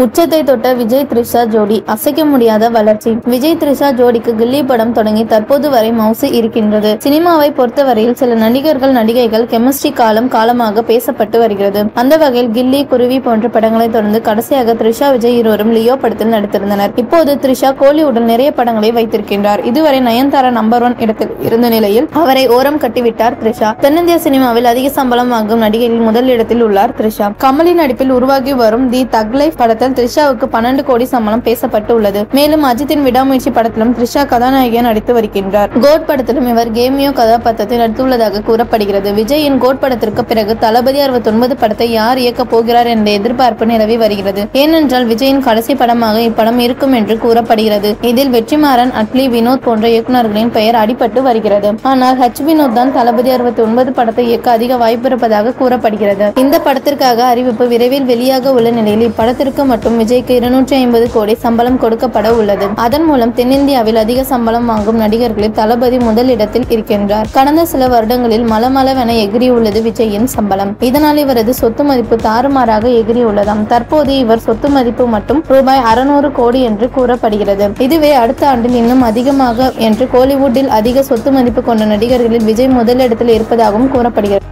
உச்சத்தை தொட்ட விஜய் த்ரிஷா ஜோடி அசைக்க முடியாத வளர்ச்சி. விஜய் த்ரிஷா ஜோடிக்கு கில்லி படம் தொடங்கி தற்போது வரை மவுசு இருக்கின்றது. சினிமாவை பொறுத்தவரையில் சில நடிகர்கள் நடிகைகள் கெமிஸ்ட்ரி காலமாக பேசப்பட்டு வருகிறது. அந்த வகையில் கில்லி, குருவி போன்ற படங்களை தொடர்ந்து கடைசியாக த்ரிஷா, விஜய் இருவரும் லியோ படத்தில் நடித்திருந்தனர். இப்போது த்ரிஷா கோலிவுடன் நிறைய படங்களை வைத்திருக்கின்றார். இதுவரை நயன்தாரா நம்பர் 1 இடத்தில் இருந்த நிலையில் அவரை ஓரம் கட்டிவிட்டார் த்ரிஷா. தென்னிந்திய சினிமாவில் அதிக சம்பளம் வாங்கும் நடிகையில் முதல் இடத்தில் உள்ளார் த்ரிஷா. கமலின் நடிப்பில் உருவாகி வரும் தி தக் லைஃப் படத்தில் த்ரிஷாவுக்கு 12 கோடி சம்பளம் பேசப்பட்டு உள்ளது. மேலும் அஜித்தின் விடாமுயற்சி படத்திலும் த்ரிஷா கதாநாயகியாக நடித்து வருகின்றார். கோட் படத்திலும் இவர் கேமியோ கதாபாத்திரத்தில் நடித்துள்ளதாக கூறப்படுகிறது. விஜயின் கோட் படத்திற்கு பிறகு தளபதி 69 படத்தை யார் இயக்க போகிறார் என்ற எதிர்பார்ப்பு நிலவி வருகிறது. ஏனென்றால் விஜயின் கடைசி படமாக இப்படம் இருக்கும் என்று கூறப்படுகிறது. இதில் வெற்றிமாறன், அட்லி, வினோத் போன்ற இயக்குநர்களின் பெயர் அடிபட்டு வருகிறது. ஆனால் வினோத் தான் தளபதி 69 படத்தை இயக்க அதிக வாய்ப்பு இருப்பதாக கூறப்படுகிறது. இந்த படத்திற்காக அறிவிப்பு விரைவில் வெளியாக உள்ள நிலையில் இப்படத்திற்கு மட்டும் விஜய்க்கு 250 கோடி சம்பளம் கொடுக்கப்பட உள்ளது. அதன் மூலம் தென்னிந்தியாவில் அதிக சம்பளம் வாங்கும் நடிகர்களில் தளபதி முதல் இடத்தில் இருக்கின்றார். கடந்த சில வருடங்களில் மலமளவென எகிரியுள்ளது விஜயின் சம்பளம். இதனால் இவரது சொத்து மதிப்பு தாறுமாறாக எகிரியுள்ளதாம். தற்போது இவர் சொத்து மதிப்பு மட்டும் ரூபாய் 600 கோடி என்று கூறப்படுகிறது. இதுவே அடுத்த ஆண்டில் இன்னும் அதிகமாக என்று கோலிவுட்டில் அதிக சொத்து மதிப்பு கொண்ட நடிகர்களில் விஜய் முதலிடத்தில் இருப்பதாகவும் கூறப்படுகிறது.